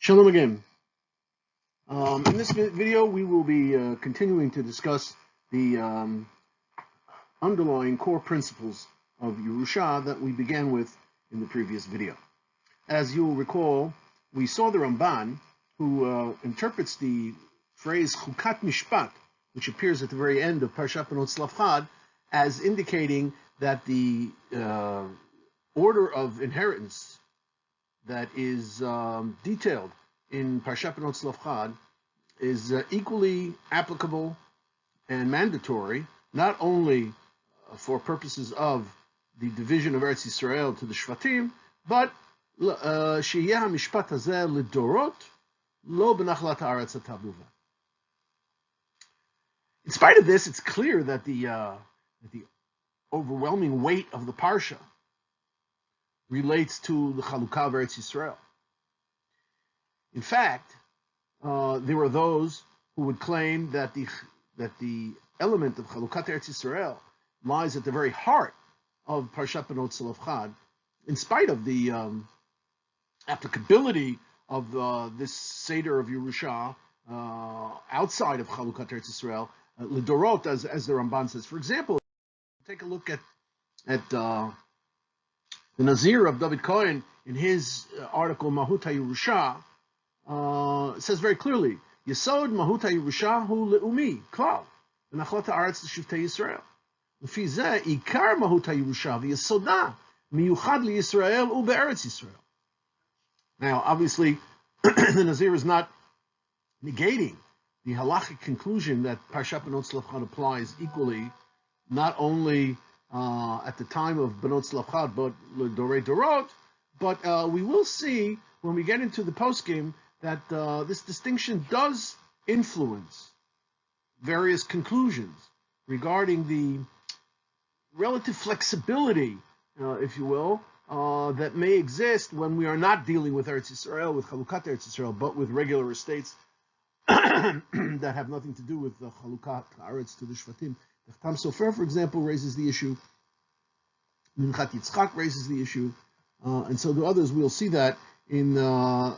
Shalom again. In this video, we will be continuing to discuss the underlying core principles of Yerusha that we began with in the previous video. As you will recall, we saw the Ramban, who interprets the phrase Chukat Mishpat, which appears at the very end of Parshat Benot Tzlaf, as indicating that the order of inheritance that is detailed in Parshat Benot Tzlaf is equally applicable and mandatory, not only for purposes of the division of Eretz Yisrael to the Shvatim, but Sheyeh HaMishpat Hazeh L'Dorot Lo B'Nachlat Haaretz HaTavuva. In spite of this, it's clear that the overwhelming weight of the Parsha relates to the Chalukah of Eretz Yisrael. In fact, there were those who would claim that the element of Chalukat Eretz Yisrael lies at the very heart of Parshat Benot Tzlaf, in spite of the applicability of this Seder of Yerusha outside of Chalukat Eretz Yisrael, L'Dorot, as the Ramban says. For example, take a look at the Nazir of David Cohen in his article Mahut HaYerusha. It says very clearly, Yesod Mahut HaYerusha hu le'umi, klal, v'nachlat ha'aretz l'shiftei Yisrael. L'fi zeh, ikar Mahut HaYerusha v'yesoda miyuchad liYisrael u'be'eretz Yisrael. Now, obviously, the Nazir is not negating the halachic conclusion that Parshat Benot Tzlaf applies equally, not only at the time of Benot Tzlaf, but L'Dorei Dorot, but we will see when we get into the poskim that this distinction does influence various conclusions regarding the relative flexibility, if you will, that may exist when we are not dealing with Eretz Yisrael, with Chalukat Eretz Yisrael, but with regular estates that have nothing to do with the Chalukat Haaretz to the Shvatim. The Tam Sofer, for example, raises the issue. Minchat Yitzchak raises the issue, and so do others. We'll see that in a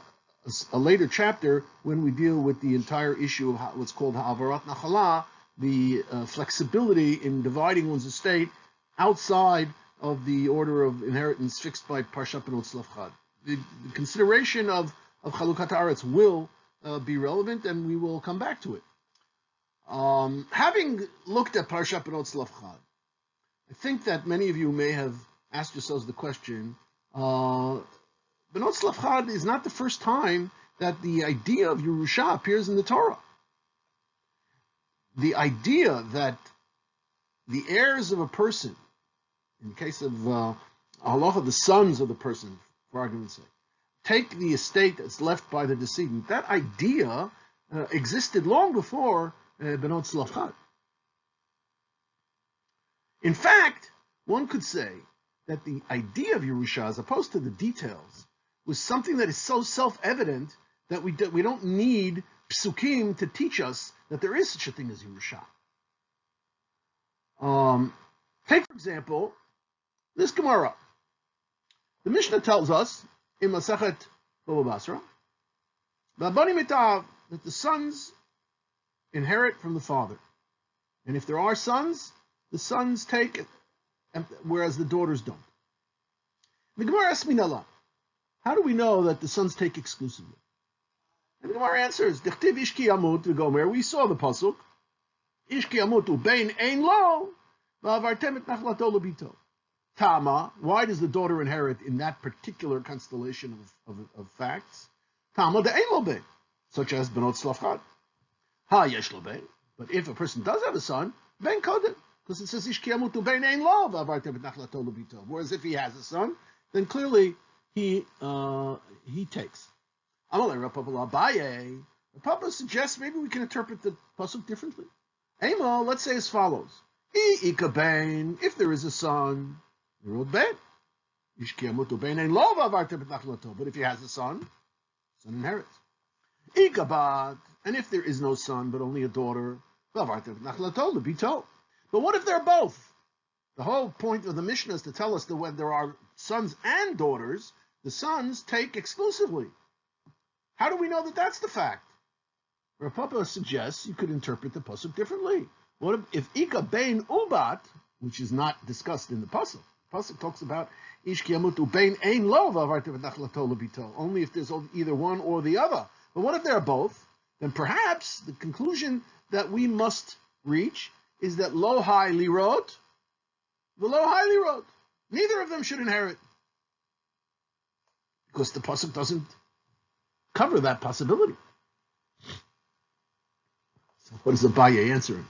later chapter when we deal with the entire issue of what's called Ha'avarat Nachala, the flexibility in dividing one's estate outside of the order of inheritance fixed by Parshat Benot Tzlaf. The consideration of Chalukat Haaretz will be relevant, and we will come back to it. Having looked at Parshat Benot Tzlaf, I think that many of you may have asked yourselves the question, Benot Tzlaf is not the first time that the idea of Yerusha appears in the Torah. The idea that the heirs of a person, in the case of halacha, the sons of the person, for argument's sake, take the estate that's left by the decedent, that idea existed long before Benot Tzlaf. In fact, one could say that the idea of Yerusha, as opposed to the details, was something that is so self-evident that we don't need psukim to teach us that there is such a thing as Yerusha. Take, for example, this Gemara. The Mishnah tells us in Masachet Baba Basra that the sons inherit from the father, and if there are sons, the sons take it, whereas the daughters don't. The Gemara asks Minala, how do we know that the sons take exclusively? And the Gemara answers, Dichtiv Ishki Yamut v'Gomer. We saw the pasuk, Ishki Yamut ubein ein lo v'avartem et nachlato lebito. Tama, why does the daughter inherit in that particular constellation of facts? Tama de ein lo be, such as Benot Tzlaf. Ha yesh lo be. But if a person does have a son, ben kodem, because it says Ishki Yamut ubein ein lo v'avartem et nachlato lebito. Whereas if he has a son, then clearly he takes. Amalei Rav Papa Abaye. Papa suggests maybe we can interpret the pasuk differently. Emo, let's say as follows: Ikabain, if there is a son, Yerod Ben. Ishkiamutu Ben ein lo v'avartem et nachlato. But if he has a son inherits. Ikabat, and if there is no son but only a daughter, v'avartem et nachlato lebito. But what if they're both? The whole point of the Mishnah is to tell us that when there are sons and daughters, the sons take exclusively. How do we know that that's the fact? Rav Papa suggests you could interpret the pasuk differently. What if Ika Bein Ubat, which is not discussed in the pasuk? The pasuk talks about Ish Kiyamutu Bein Ein Lo V'avartu V'nachlato L'bito. Only if there's either one or the other. But what if they're both? Then perhaps the conclusion that we must reach is that Lo Hai Lirot, V'Lo Hai Lirot. Neither of them should inherit, because the pasuk doesn't cover that possibility. So what is Abaye answering?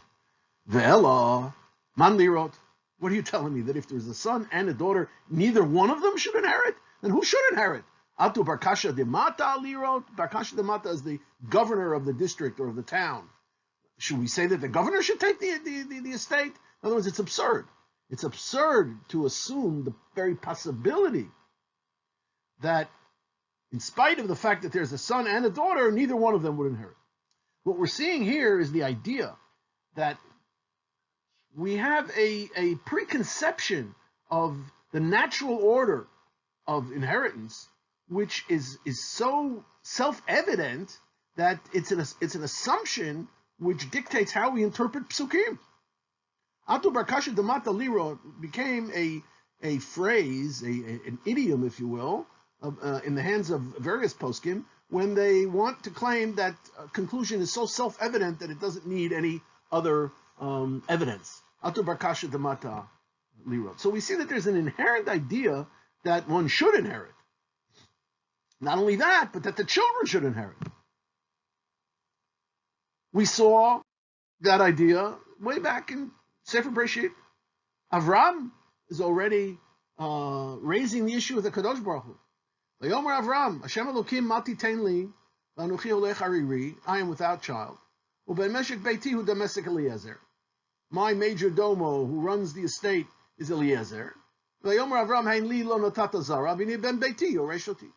Ve'ela man lirot. What are you telling me? That if there's a son and a daughter, neither one of them should inherit? Then who should inherit? Atu Barkasha de Mata lirot. Barkasha de Mata is the governor of the district or of the town. Should we say that the governor should take the estate? In other words, it's absurd. It's absurd to assume the very possibility that, in spite of the fact that there's a son and a daughter, neither one of them would inherit. What we're seeing here is the idea that we have a preconception of the natural order of inheritance, which is so self-evident that it's an assumption which dictates how we interpret psukim. Atu Barkasha Damata Liro became a phrase, an idiom, if you will, in the hands of various poskim, when they want to claim that a conclusion is so self-evident that it doesn't need any other evidence. Atu Barkasha Damata Liro. So we see that there's an inherent idea that one should inherit. Not only that, but that the children should inherit. We saw that idea way back in Sefer Bereshit. Avram is already raising the issue with the Kadosh Baruch Hu. Vayomer Avram, Hashem Elokim mati tein li, v'anuchi olech hariri, I am without child. Uben meshek beiti hu damesek Eliezer. My major domo who runs the estate is Eliezer. Vayomer Avram hein li lo notata zara, v'ni ben beiti yoresh oti.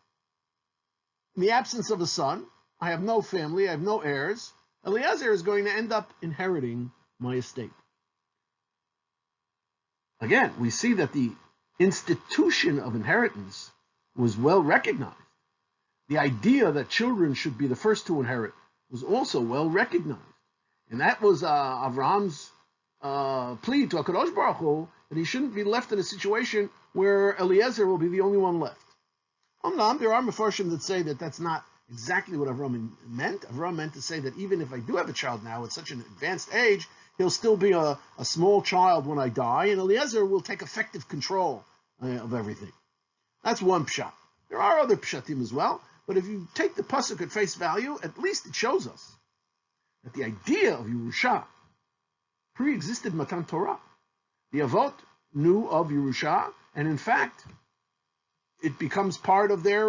In the absence of a son, I have no family, I have no heirs. Eliezer is going to end up inheriting my estate. Again, we see that the institution of inheritance was well recognized. The idea that children should be the first to inherit was also well recognized. And that was Avraham's plea to HaKadosh Baruch Hu, that he shouldn't be left in a situation where Eliezer will be the only one left. There are Mefarshim that say that that's not exactly what Avram meant. Avram meant to say that even if I do have a child now at such an advanced age, he'll still be a small child when I die, and Eliezer will take effective control of everything. That's one pshat. There are other pshatim as well, but if you take the pasuk at face value, at least it shows us that the idea of Yerusha pre-existed Matan Torah. The Avot knew of Yerusha, and in fact, it becomes part of their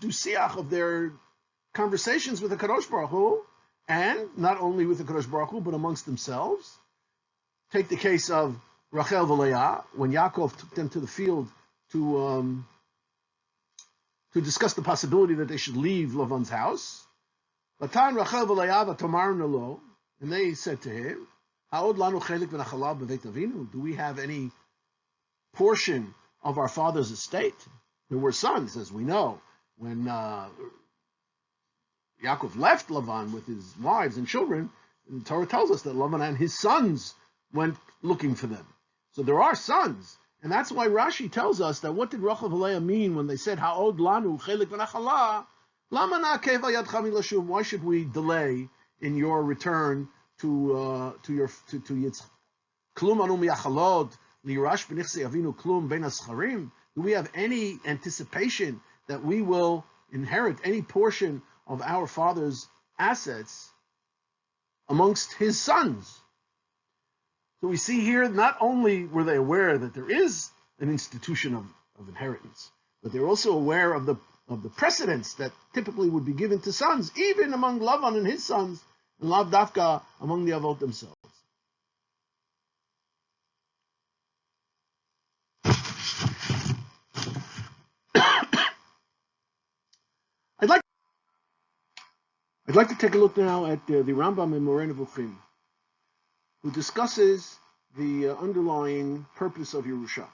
dusiach, of their conversations with the Kadosh Baruch Hu, and not only with the Kadosh Baruch Hu, but amongst themselves. Take the case of Rachel v'Leah, when Yaakov took them to the field to discuss the possibility that they should leave Lavan's house. Vatan Rachel v'Leah v'tomarna lo, and they said to him, Ha'od lanu chelik v'nachala b'veit avinu? Do we have any portion of our father's estate? There were sons, as we know. When Yaakov left Lavan with his wives and children, the Torah tells us that Lavan and his sons went looking for them. So there are sons. And that's why Rashi tells us that what did Rachel and Leah mean when they said, Ha'od lanu chelik v'nachala? Lama na'akev yadcha milashuv? Why should we delay in your return to Yitzchak? Klum anu miyachalod lirash b'nichsei avinu klum ben ascharim? Do we have any anticipation that we will inherit any portion of our father's assets amongst his sons? So we see here, not only were they aware that there is an institution of inheritance, but they're also aware of the precedents that typically would be given to sons, even among Lavan and his sons, and Lav Dafka among the Avot themselves. I'd like to take a look now at the Rambam in Moreh Nevuchim, who discusses the underlying purpose of Yerusha.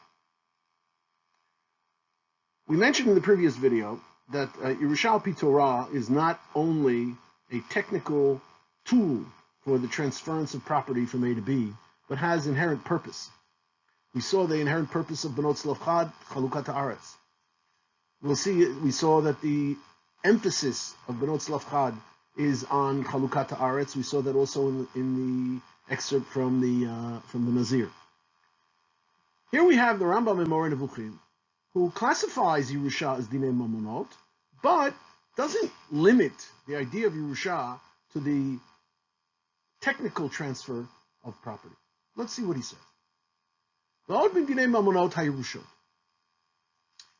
We mentioned in the previous video that Yerusha al-pi Torah is not only a technical tool for the transference of property from A to B, but has inherent purpose. We saw the inherent purpose of Benot Tzlov Chalukat Haaretz. We saw that the emphasis of Benot Tzlov is on Chalukat Haaretz. We saw that also in the excerpt from the Nazir. Here we have the Rambam in Moreh Nevuchim, who classifies Yerusha as Dinei Mamonot, but doesn't limit the idea of Yerusha to the technical transfer of property. Let's see what he says. V'od min Dinei Mamonot ha'Yerusha.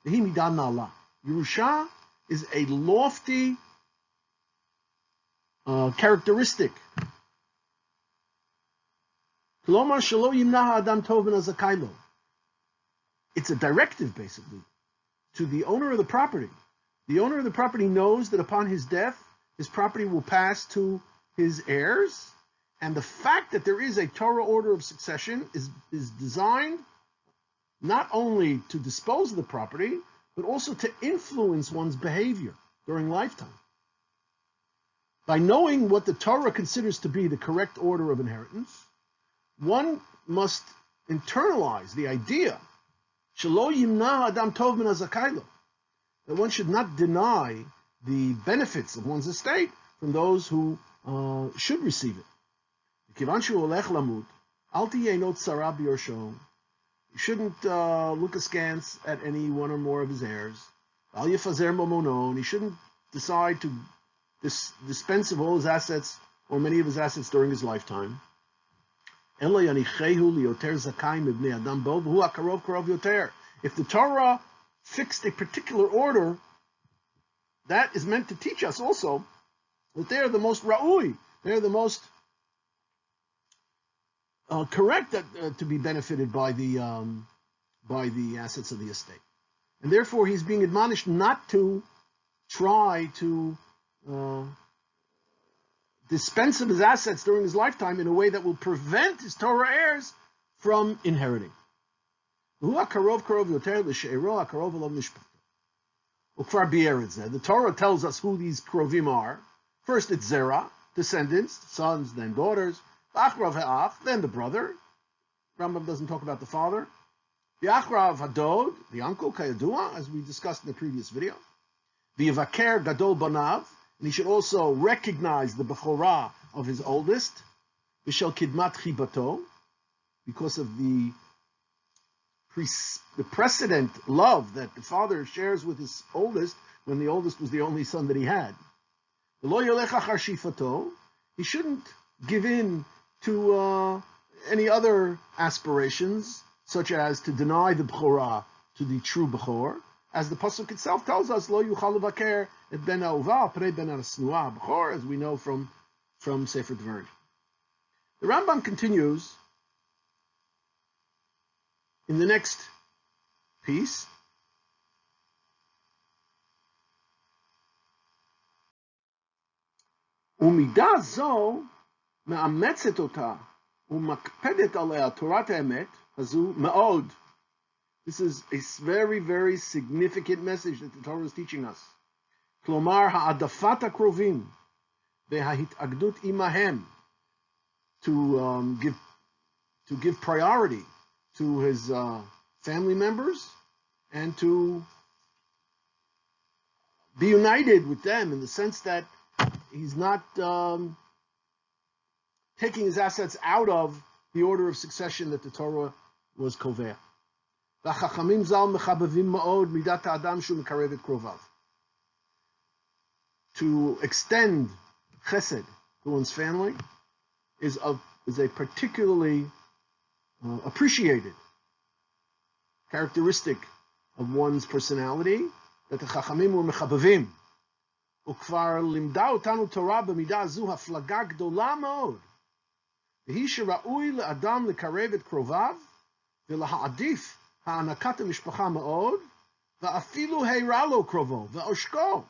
V'hi midah na'ala. Yerusha is a lofty characteristic. Klomar shelo yimna ha'adam tov ben hazakai lo. It's a directive, basically, to the owner of the property. The owner of the property knows that upon his death, his property will pass to his heirs, and the fact that there is a Torah order of succession is designed not only to dispose of the property, but also to influence one's behavior during lifetime. By knowing what the Torah considers to be the correct order of inheritance, one must internalize the idea Shelo yimna adam tov min hazakai lo, that one should not deny the benefits of one's estate from those who should receive it. Kivan shu olech lamut, al tiyeh no tzara b'yorsho. You shouldn't look askance at any one or more of his heirs. Al yefazer momonon. He shouldn't decide to dispense of all his assets or many of his assets during his lifetime. If the Torah fixed a particular order, that is meant to teach us also that they are the most ra'ui, they are the most correct to be benefited by the assets of the estate. And therefore he's being admonished not to try to dispense of his assets during his lifetime in a way that will prevent his Torah heirs from inheriting. The Torah tells us who these krovim are. First it's Zerah, descendants, sons, then daughters. Then the brother. Rambam doesn't talk about the father. The Achrav Hadod, the uncle, Kayadua, as we discussed in the previous video. The Yevaker Gadol Banav, and he should also recognize the Bechorah of his oldest, V'shel Kidmat Chibato, because of the precedent love that the father shares with his oldest, when the oldest was the only son that he had. V'lo yolech achar shifato, he shouldn't give in to any other aspirations, such as to deny the Bechorah to the true Bechor, as the pasuk itself tells us, "Lo yuchal levaker et ben ha'uva pnei ben ha'snua b'chor," as we know from Sefer Dvarim. The Rambam continues in the next piece. Umidah zo me'ametzet ota umakpedet alea Torat ha'emet hazu me'od. This is a very, very significant message that the Torah is teaching us. Klomar ha'adafat ha'krovim ve'ha'hitagdut imahem, to give priority to his family members and to be united with them in the sense that he's not taking his assets out of the order of succession that the Torah was koveh. והחכמים ז"ל מחבבים מאוד מידת האדם שהוא מקרב את קרוביו. To extend chesed to one's family is a particularly appreciated characteristic of one's personality, that the chachamim were mechabavim. וכבר לימדה אותנו תורה במידה הזו הפלגה גדולה מאוד. והיא שראוי לאדם לקרב את קרוביו ולהעדיף הענקת המשפחה מאוד, ואפילו הירא לו קרובו, ועושקו.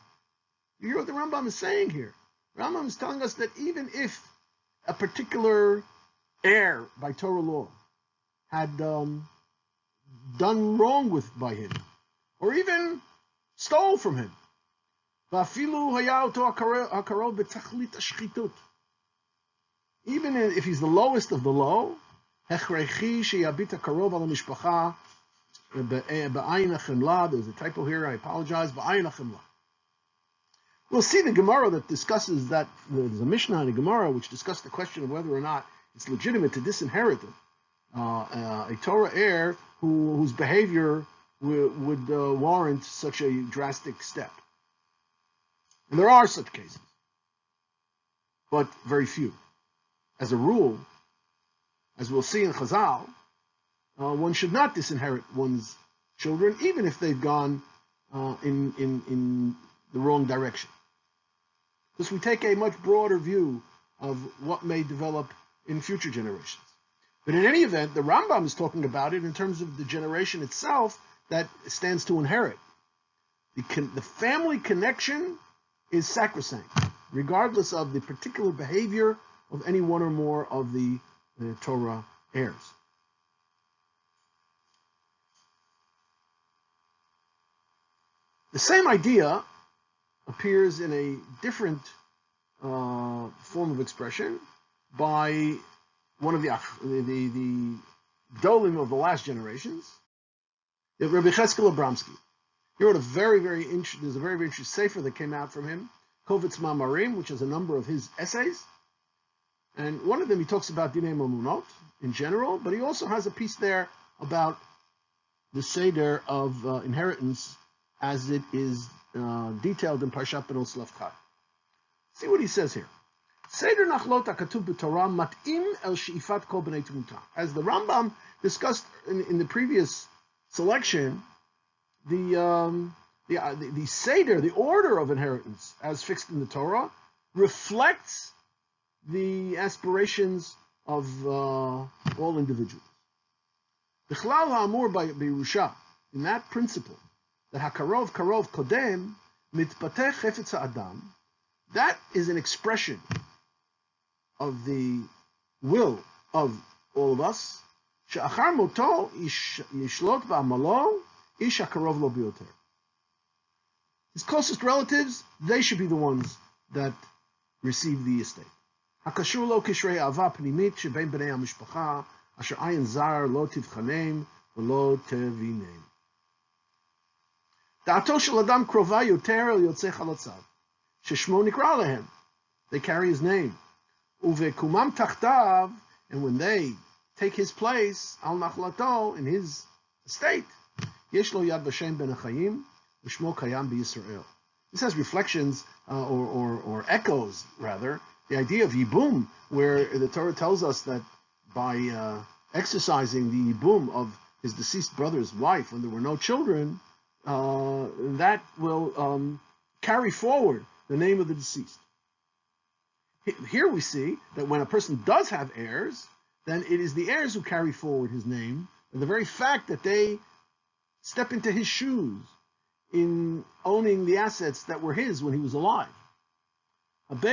You hear what the Rambam is saying here. Rambam is telling us that even if a particular heir by Torah law had done wrong by him, or even stole from him. Even if he's the lowest of the low, there's a typo here, I apologize. We'll see the Gemara that discusses that. There's a Mishnah in the Gemara which discusses the question of whether or not it's legitimate to disinherit a Torah heir whose behavior would warrant such a drastic step. And there are such cases, but very few. As a rule, as we'll see in Chazal, one should not disinherit one's children, even if they've gone in the wrong direction. Because we take a much broader view of what may develop in future generations. But in any event, the Rambam is talking about it in terms of the generation itself that stands to inherit. The family connection is sacrosanct, regardless of the particular behavior of any one or more of the Torah heirs. The same idea appears in a different form of expression by one of the Dolim of the last generations, Rabbi Cheskel Abramsky. He wrote there's a very, very interesting sefer that came out from him, Kovitz Mamarim, which has a number of his essays. And one of them he talks about Dinei Mamunot in general, but he also has a piece there about the Seder of inheritance as it is detailed in Parshat Benos Lav Chai. See what he says here. Seder Nachlot HaKatuv b'Torah mat'im el she'ifat kol b'nei Tmuta. As the Rambam discussed in the previous selection, the Seder, the order of inheritance as fixed in the Torah, reflects the aspirations of all individuals. B'chlal ha'amur by Yerusha, in that principle, that ha'karov karov kodem mitpateh chefetz ha'adam, that is an expression of the will of all of us. She'achar moto yishlot ba'amalo ish ha'karov lo biyoter. His closest relatives, they should be the ones that receive the estate. Hakashur lo kishrei ava pnimit shebein bnei hamishpacha asher ayin zar lo tivchanem v'lo tevinem. Da'ato shel adam krova yoter el yotzei chalatzav sheshmo nikra lehem. They carry his name. Uvekumam tachtav, and when they take his place al nachlato in his estate, yesh lo yad v'shem ben achayim v'shmo kayam b'Yisrael. This has reflections or echoes rather. The idea of Yibum, where the Torah tells us that by exercising the Yibum of his deceased brother's wife when there were no children, that will carry forward the name of the deceased. Here we see that when a person does have heirs, then it is the heirs who carry forward his name, and the very fact that they step into his shoes in owning the assets that were his when he was alive. The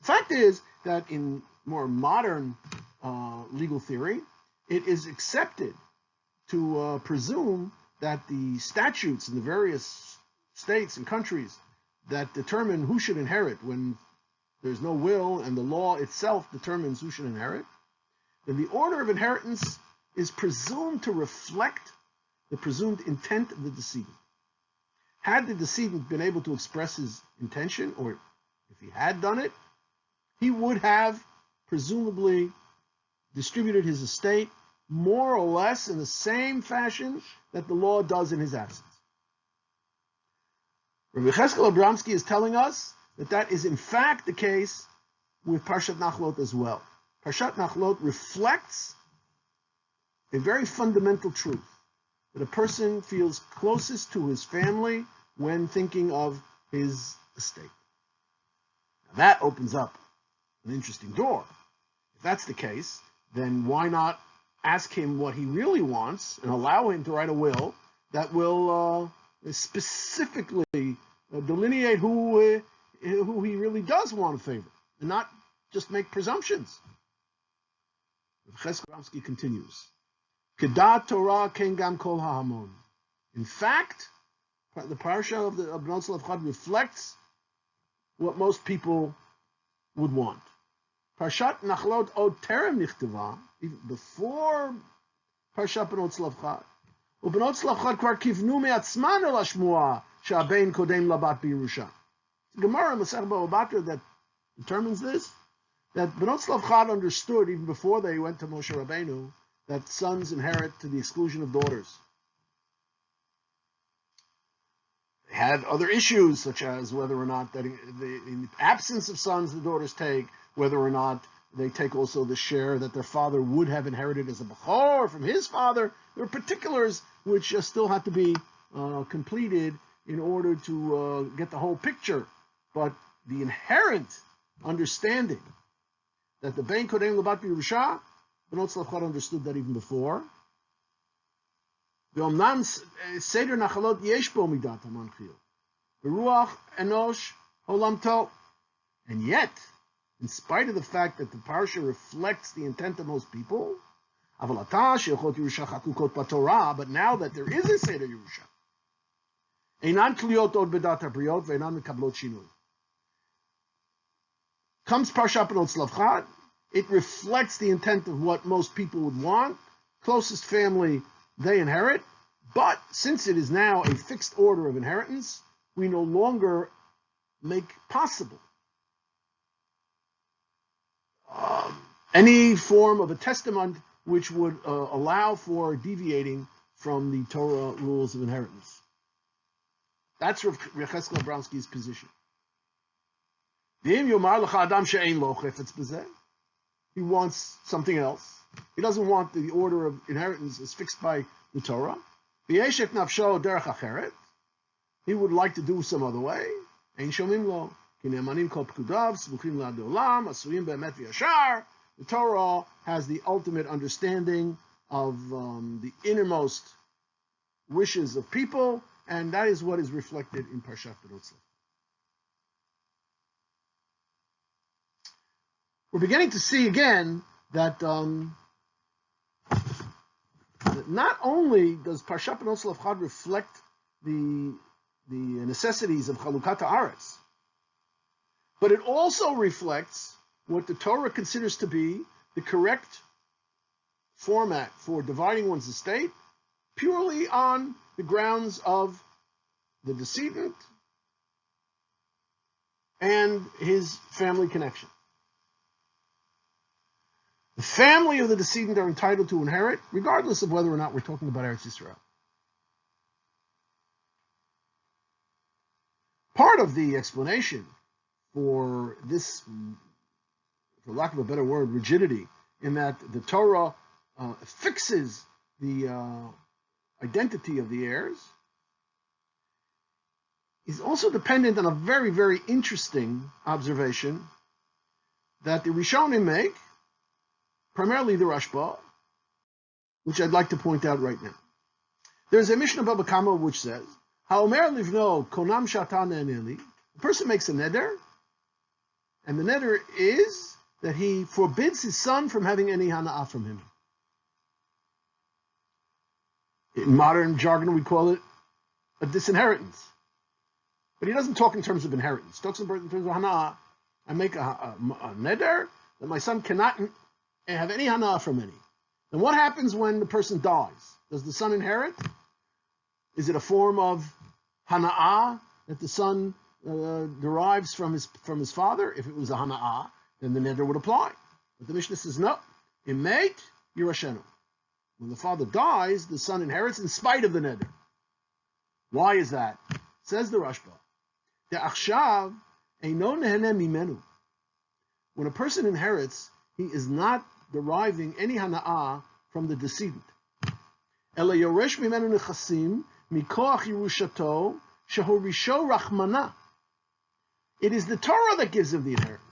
fact is that in more modern legal theory, it is accepted to presume that the statutes in the various states and countries that determine who should inherit when there's no will and the law itself determines who should inherit, then the order of inheritance is presumed to reflect the presumed intent of the decedent. Had the decedent been able to express his intention, or if he had done it, he would have presumably distributed his estate more or less in the same fashion that the law does in his absence. Rabbi Cheskel Abramsky is telling us that that is in fact the case with Parshat Nachlot as well. Parshat Nachlot reflects a very fundamental truth, that a person feels closest to his family when thinking of his estate. Now that opens up an interesting door. If that's the case, then why not ask him what he really wants and allow him to write a will that will specifically delineate who he really does want to favor, and not just make presumptions. Cheskel Abramsky continues. Kedat Torah ken gam kol ha'hamon. In fact, the parsha of Bnot Tzlafchad reflects what most people would want. Parshat Nachlot od terem nichteva, even before Parshat Bnot Tzlafchad. ובנות צלפחד כבר כיוונו מעצמן אל השמועה שהבן קודם לבת בירושה. Gemara in Masech Bava Batra that determines this, that Bnot Tzlafchad understood even before they went to Moshe Rabbeinu that sons inherit to the exclusion of daughters. They had other issues, such as whether or not that in the absence of sons the daughters take, whether or not they take also the share that their father would have inherited as a Bechor from his father. There are particulars which still have to be completed in order to get the whole picture. But the inherent understanding that the Ben Kodem Labat Yerusha, Bnot Tzlafchad understood that even before. V'omnam Seder Nachalot yesh bo midat hamanchil, Beruach enosh olam tov. And yet, in spite of the fact that the parsha reflects the intent of most people, but now that there is a Seder Yerusha, comes Parshat Bnot Tzlafchad, it reflects the intent of what most people would want. Closest family, they inherit. But since it is now a fixed order of inheritance, we no longer make possible any form of a testament which would allow for deviating from the Torah rules of inheritance. That's Rav Yecheskel Abronsky's position. He wants something else. He doesn't want the order of inheritance as fixed by the Torah. He would like to do some other way. The Torah has the ultimate understanding of the innermost wishes of people, and that is what is reflected in Parshat Bnot Tzlafchad. We're beginning to see again that not only does Parshat Bnot Tzlafchad reflect the necessities of Chalukat Haaretz, but it also reflects what the Torah considers to be the correct format for dividing one's estate, purely on the grounds of the decedent and his family connection. The family of the decedent are entitled to inherit, regardless of whether or not we're talking about Eretz Yisrael. Part of the explanation for this, for lack of a better word, rigidity, in that the Torah fixes the identity of the heirs, is also dependent on a very, very interesting observation that the Rishonim make, primarily the Rashba, which I'd like to point out right now. There's a Mishnah Baba Kama which says, "Haomer livno konam shatan eneli." A person makes a neder, and the neder is that he forbids his son from having any hana'ah from him. In modern jargon, we call it a disinheritance. But he doesn't talk in terms of inheritance. He talks in terms of hana'ah. I make a neder that my son cannot have any hana'ah from any. Then what happens when the person dies? Does the son inherit? Is it a form of hana'ah that the son derives from his father? If it was a hana'ah, then the neder would apply. But the Mishnah says no. Imet Yerashenu. When the father dies, the son inherits in spite of the neder. Why is that? Says the Rashba. De'achshav eino nehene mimenu. When a person inherits, he is not deriving any hana'ah from the decedent. Ela yoresh mimenu nechasim mikoach yerushato shehu risho rachmana. It is the Torah that gives him the inheritance.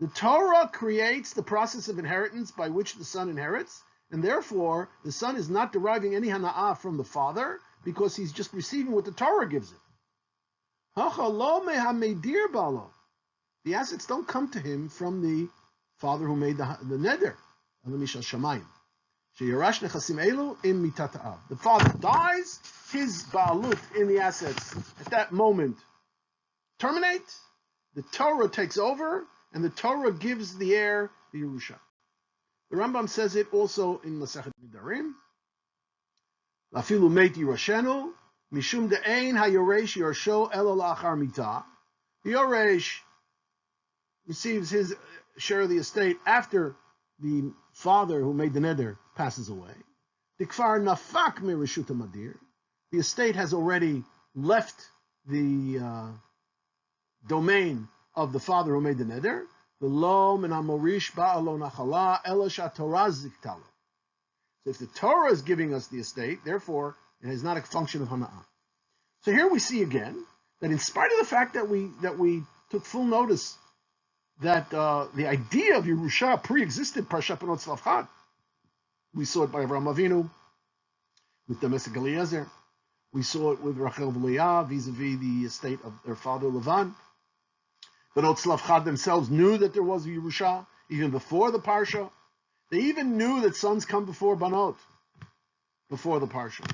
The Torah creates the process of inheritance by which the son inherits, and therefore the son is not deriving any hana'ah from the father because he's just receiving what the Torah gives him. The assets don't come to him from the father who made the neder. Sheyarash nechasim elu im mitat ha'av. The father dies, his ba'alut in the assets at that moment terminate, the Torah takes over, and the Torah gives the heir the Yerusha. The Rambam says it also in Masechet Nidarim. Lafilu meit yirashenu, mishum de'ein hayoresh yorsho elo la'achar mitah. The Yoresh receives his share of the estate after the father who made the neder passes away. Dikfar nafak mirishut madir. The estate has already left the domain of the father who made the neder. The lo min hamorish ba'alo nachala elo shatorah ziktalo. So if the Torah is giving us the estate, therefore it is not a function of hana'ah. So here we see again that in spite of the fact that we took full notice that the idea of Yerusha pre-existed Parshat Panot Tzlaf. We saw it by Avraham Avinu with Domestic Eliezer. We saw it with Rachel and Leah vis-a-vis the estate of their father Lavan. Panot Tzlaf themselves knew that there was Yerusha even before the Parsha. They even knew that sons come before Banot, before the Parsha.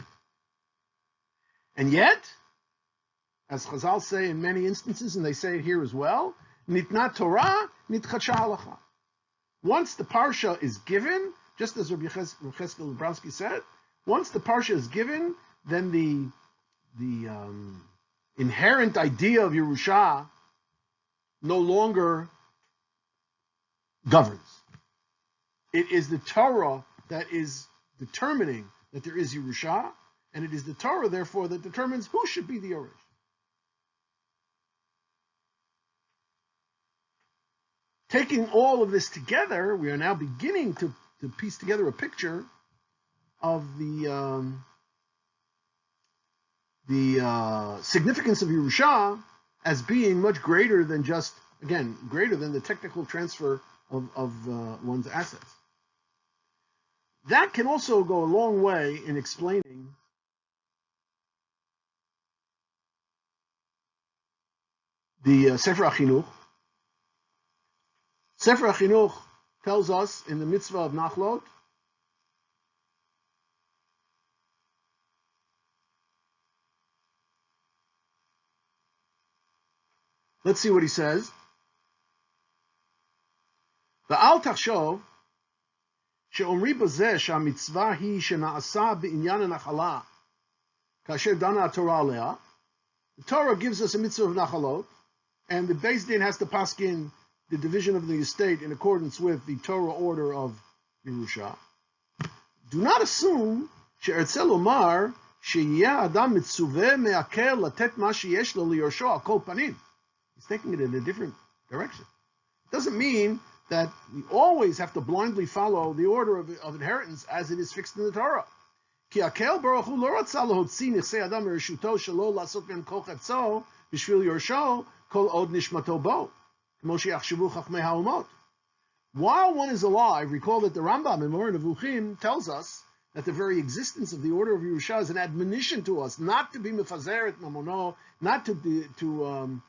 And yet, as Chazal say in many instances, and they say it here as well, Nitna Torah, nitchacha halacha. Once the Parsha is given, just as Rabbi Yecheskel Lubrowski said, once the Parsha is given, then the inherent idea of Yerusha no longer governs. It is the Torah that is determining that there is Yerusha, and it is the Torah, therefore, that determines who should be the Yoresh. Taking all of this together, we are now beginning to piece together a picture of the significance of Yerusha as being much greater than just, again, greater than the technical transfer of one's assets. That can also go a long way in explaining the Sefer HaChinuch. Sefer HaChinuch tells us in the mitzvah of Nachlot let's see what he says. Ve'al tachshov she'omri bazeh she'amitzvah hi she'na'asa be'inyan ha'nachala kasher dana Torah alea. The Torah gives us a mitzvah of Nachalot, and the Beis Din has to paskin the division of the estate in accordance with the Torah order of Yerusha. Do not assume she'ertzel omar she'yeh adam mitzuveh me'akel latet ma sheyesh lo liyorsho al kol panim. He's taking it in a different direction. It doesn't mean that we always have to blindly follow the order of inheritance as it is fixed in the Torah. Ki akel baruch hu lo ratza lahotzi nechsei adam mereshuto shelo lasot mem kol chatzo b'shvil yorsho kol od nishmato bo. While one is alive, recall that the Rambam in Moreh Nevuchim tells us that the very existence of the order of Yerusha is an admonition to us not to be mefazeret mamono, not to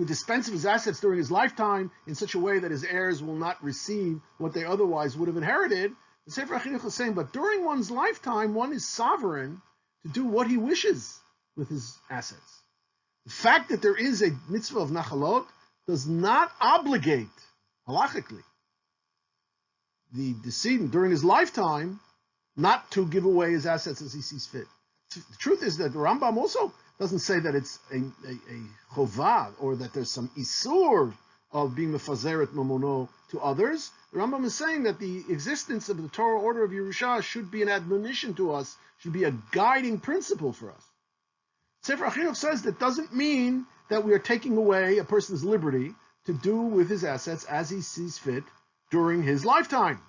dispense of his assets during his lifetime in such a way that his heirs will not receive what they otherwise would have inherited. The Sefer HaChinuch is saying, but during one's lifetime, one is sovereign to do what he wishes with his assets. The fact that there is a mitzvah of Nachalot does not obligate, halachically, the decedent during his lifetime not to give away his assets as he sees fit. The truth is that the Rambam also doesn't say that it's a chovah or that there's some isur of being mefazeret mamono to others. The Rambam is saying that the existence of the Torah order of Yerusha should be an admonition to us, should be a guiding principle for us. Sefer HaChinuch says that doesn't mean that we are taking away a person's liberty to do with his assets as he sees fit during his lifetime.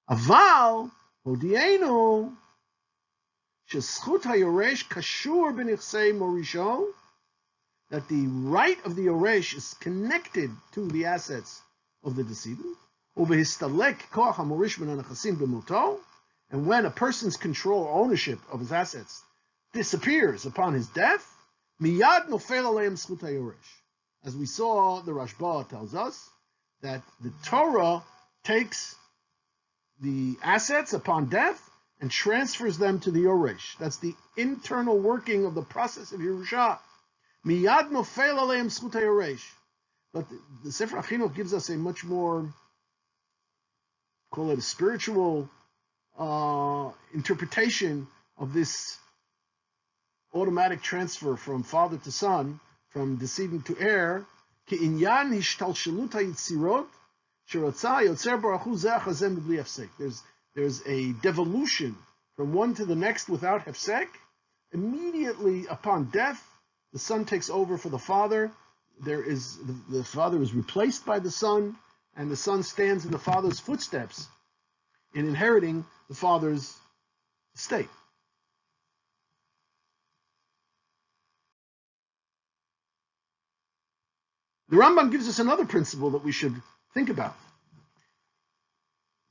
Aval hodienu sheschut hayoresh kashur b'nichsei morisho, that the right of the yoresh is connected to the assets of the decedent. Uvehistalek koach hamorish min hanachasim b'muto, and when a person's control or ownership of his assets disappears upon his death, miyad nofel aleim zchut hayoresh. As we saw, the Rashba tells us that the Torah takes the assets upon death and transfers them to the Yoresh. That's the internal working of the process of Yerusha. Miyad nofel aleim zchut hayoresh. But the Sefer HaChinuch gives us a much more, call it a spiritual interpretation of this automatic transfer from father to son, from decedent to heir. Ki'inyan hishtalshelut hayitzirot sherotzah yotzer baruch hu zeh chazem b'bli hefsek. There's a devolution from one to the next without hefsek. Immediately upon death, the son takes over for the father. The father is replaced by the son, and the son stands in the father's footsteps in inheriting the father's estate. The Rambam gives us another principle that we should think about.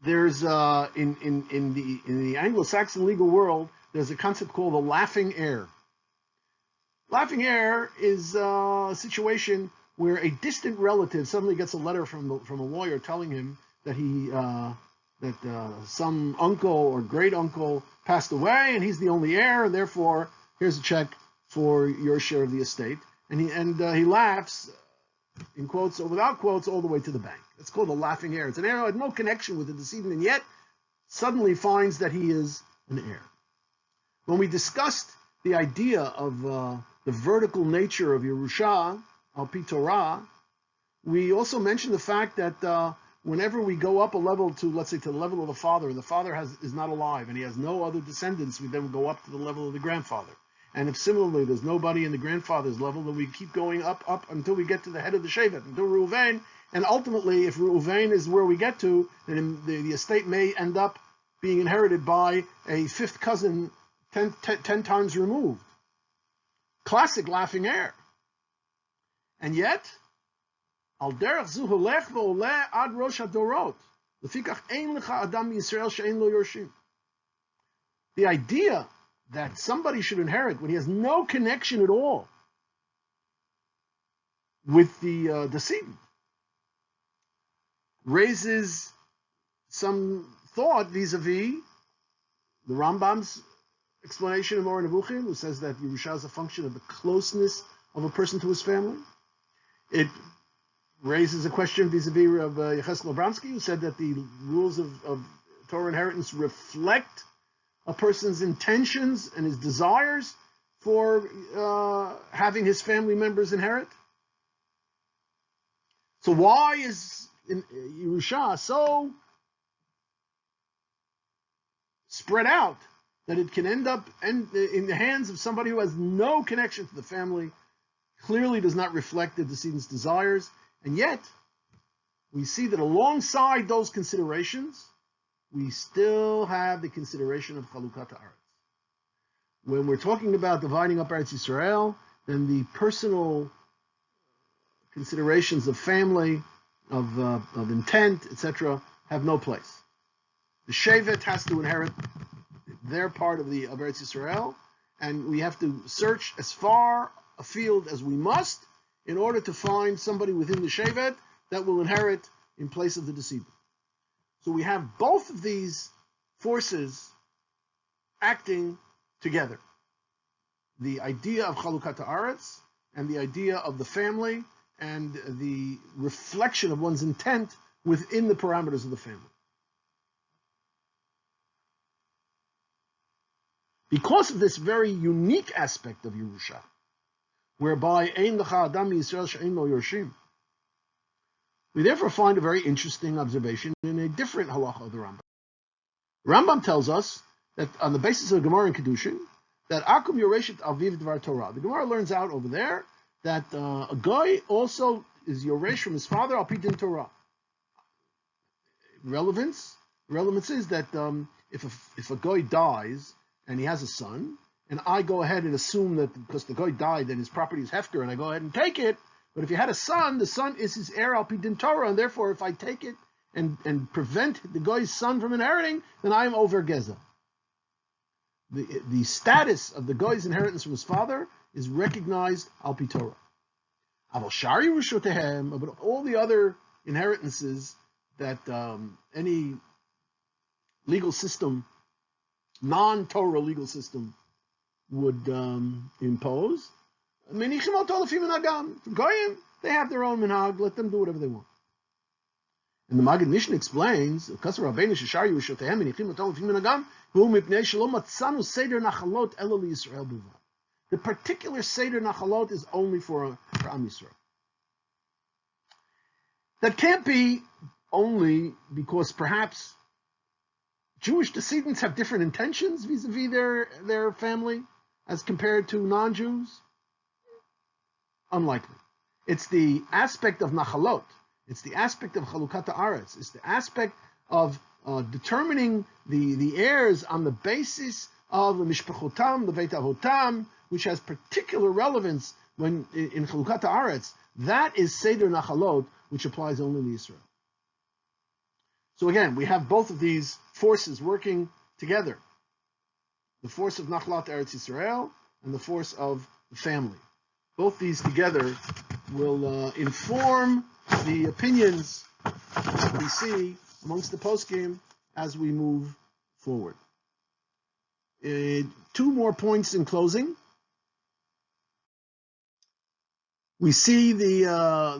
There's in the Anglo-Saxon legal world, there's a concept called the laughing heir. Laughing heir is a situation where a distant relative suddenly gets a letter from a lawyer telling him that some uncle or great uncle passed away and he's the only heir, and therefore here's a check for your share of the estate. And he laughs, in quotes or without quotes, all the way to the bank. It's called a laughing heir. It's an heir who had no connection with the decedent and yet suddenly finds that he is an heir. When we discussed the idea of the vertical nature of Yerusha, al pi Torah, we also mentioned the fact that whenever we go up a level to, let's say, to the level of the father, and the father is not alive and he has no other descendants, we then go up to the level of the grandfather. And if similarly there's nobody in the grandfather's level, then we keep going up until we get to the head of the Shevet, until Reuven. And ultimately, if Reuven is where we get to, then the estate may end up being inherited by a fifth cousin 10 times removed. Classic laughing heir. And yet, al derech zu holech ve'oleh ad rosh hadorot. Lefikach ein lecha adam Yisrael she'ein lo yorshim. The idea that somebody should inherit when he has no connection at all with the decedent raises some thought vis-a-vis the Rambam's explanation of Moreh Nevuchim, who says that Yerusha is a function of the closeness of a person to his family. It raises a question vis-a-vis of Yecheskel Abramsky, who said that the rules of Torah inheritance reflect a person's intentions and his desires for having his family members inherit. So why is Yerusha so spread out that it can end up in the hands of somebody who has no connection to the family, clearly does not reflect the decedent's desires, and yet we see that alongside those considerations, we still have the consideration of Chalukat Haaretz. When we're talking about dividing up Eretz Yisrael, then the personal considerations of family, of intent, etc., have no place. The Shevet has to inherit their part of Eretz Yisrael, and we have to search as far afield as we must in order to find somebody within the Shevet that will inherit in place of the decedent. So we have both of these forces acting together. The idea of Chalukat Haaretz and the idea of the family and the reflection of one's intent within the parameters of the family. Because of this very unique aspect of Yerusha, whereby Ein Lecha Adam Yisrael She'ein Lo Yorshim, we therefore find a very interesting observation in a different halacha of the Rambam. Rambam tells us that on the basis of the Gemara in Kedushin, that Akum Yoreshet Aviv Dvar Torah. The Gemara learns out over there that a guy also is Yoresh from his father Al Pi Din Torah. Relevance is that if a guy dies and he has a son, and I go ahead and assume that because the guy died, that his property is hefker, and I go ahead and take it. But if he had a son, the son is his heir al pi din Torah, and therefore if I take it and prevent the guy's son from inheriting, then I am over geza. The status of the guy's inheritance from his father is recognized al pi Torah. But all the other inheritances that any legal system, non-Torah legal system, would impose. Goyim, they have their own minhag, let them do whatever they want. And the Maggid Mishnah explains, the particular Seder Nachalot is only for Am Yisrael. That can't be only because perhaps Jewish descendants have different intentions vis-a-vis their family as compared to non-Jews. Unlikely. It's the aspect of Nachalot. It's the aspect of Chalukat Haaretz. It's the aspect of determining the heirs on the basis of the Mishpachotam, the Beit Avotam, which has particular relevance when in Chalukat Haaretz. That is Seder Nachalot, which applies only to Israel. So again, we have both of these forces working together. The force of Nachalat Eretz Yisrael and the force of the family. Both these together will inform the opinions we see amongst the poskim as we move forward. 2 more points in closing. We see the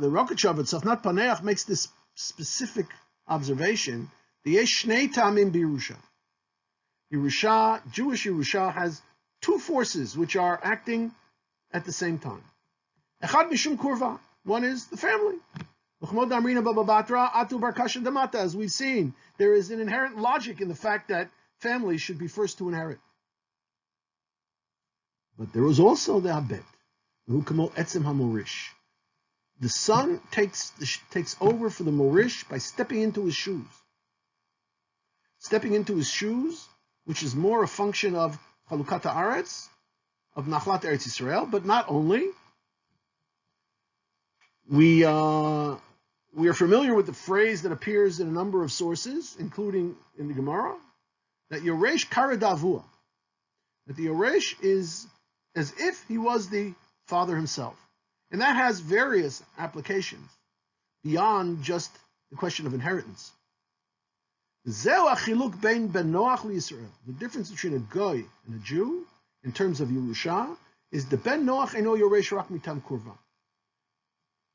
Rokachav at Safnat Paneach makes this specific observation. The Yesh Shnei Tamim B'Yerusha. Jewish Yerusha has 2 forces which are acting at the same time. Echad Mishum Kurva. One is the family. As we've seen, there is an inherent logic in the fact that families should be first to inherit. But there is also the Abed. The son takes over for the Morish by stepping into his shoes. Stepping into his shoes, which is more a function of Chalukat Haaretz, of Nachlat Eretz Yisrael, but not only. We are familiar with the phrase that appears in a number of sources, including in the Gemara, that Yoresh Karadavua, that the Yoresh is as if he was the father himself. And that has various applications beyond just the question of inheritance. The difference between a Goy and a Jew, in terms of Yerusha, is the Ben Noach Eno Yoresh Rak Mitam Kurva.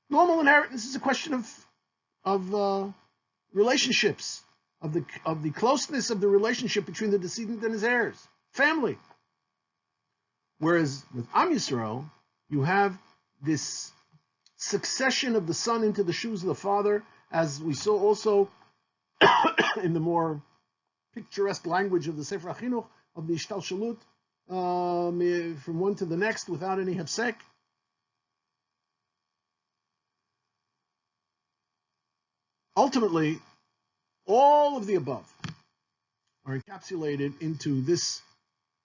Normal inheritance is a question of relationships, of the closeness of the relationship between the decedent and his heirs, family. Whereas with Am Yisrael, you have this succession of the son into the shoes of the father, as we saw also in the more picturesque language of the Sefer HaChinuch, of the Ishtal Shalut, from one to the next without any hefsek. Ultimately, all of the above are encapsulated into this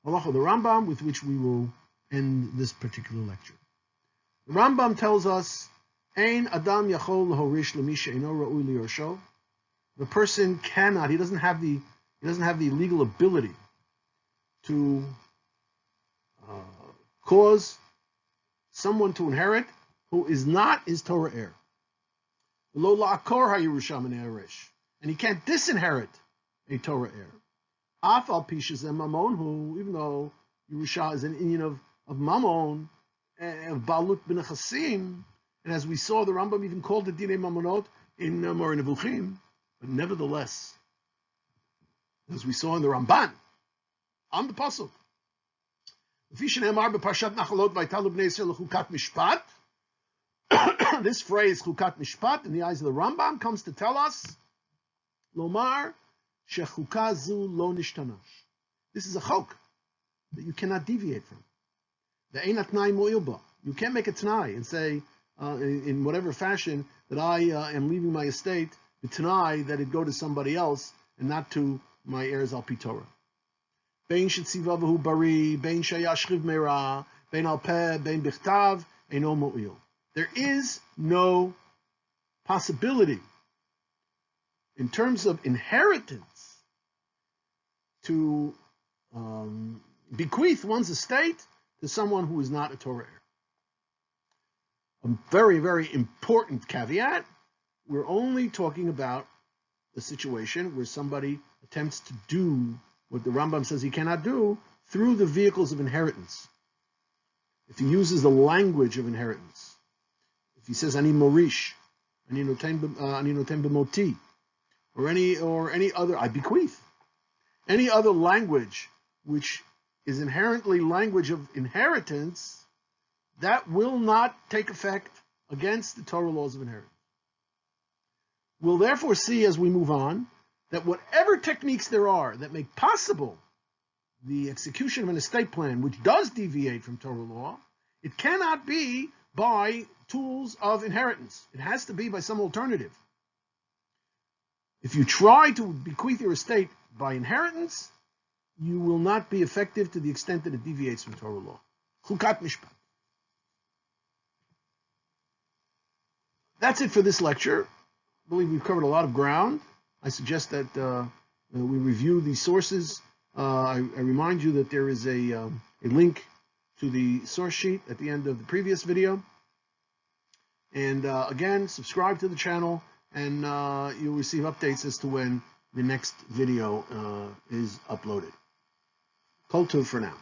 halacha of the Rambam, with which we will end this particular lecture. The Rambam tells us, "Ein Adam yachol lahorish lemisha eino ra'ui liyorsho." The person cannot; he doesn't have the legal ability to cause someone to inherit who is not his Torah heir. Lo la'akor ha'Yerusha min ha'eresh, and he can't disinherit a Torah heir. Af al pi shezeh mamon hu, even though Yerusha is an inyan of mamon, of balut b'nechasim, and as we saw, the Rambam even called it dinei mamonot in Moreh Nevuchim, but nevertheless, as we saw in the Ramban, on the pasuk, this phrase chukat mishpat in the eyes of the Rambam comes to tell us, lomar shechuka zu lo nishtana. This is a chok that you cannot deviate from. The einat tnai mo'ilba. You can't make a tnai and say in whatever fashion that I am leaving my estate, the tnai that it go to somebody else and not to my heirs al pi Torah. Bein shetzivavu bari, bein shayashchiv meira, bein al peh, bein bichtav, eino mo'il. There is no possibility in terms of inheritance to bequeath one's estate to someone who is not a Torah heir. A very, very important caveat, we're only talking about the situation where somebody attempts to do what the Rambam says he cannot do through the vehicles of inheritance. If he uses the language of inheritance, if he says ani morish, ani noten b'moti, or any other, I bequeath, any other language which is inherently language of inheritance, that will not take effect against the Torah laws of inheritance. We'll therefore see as we move on that whatever techniques there are that make possible the execution of an estate plan which does deviate from Torah law, it cannot be by tools of inheritance. It has to be by some alternative. If you try to bequeath your estate by inheritance, you will not be effective to the extent that it deviates from Torah law. Chukat mishpat. That's it for this lecture. I believe we've covered a lot of ground. I suggest that we review the sources. I remind you that there is a link to the source sheet at the end of the previous video. And again, subscribe to the channel, and you'll receive updates as to when the next video is uploaded. Kol tov for now.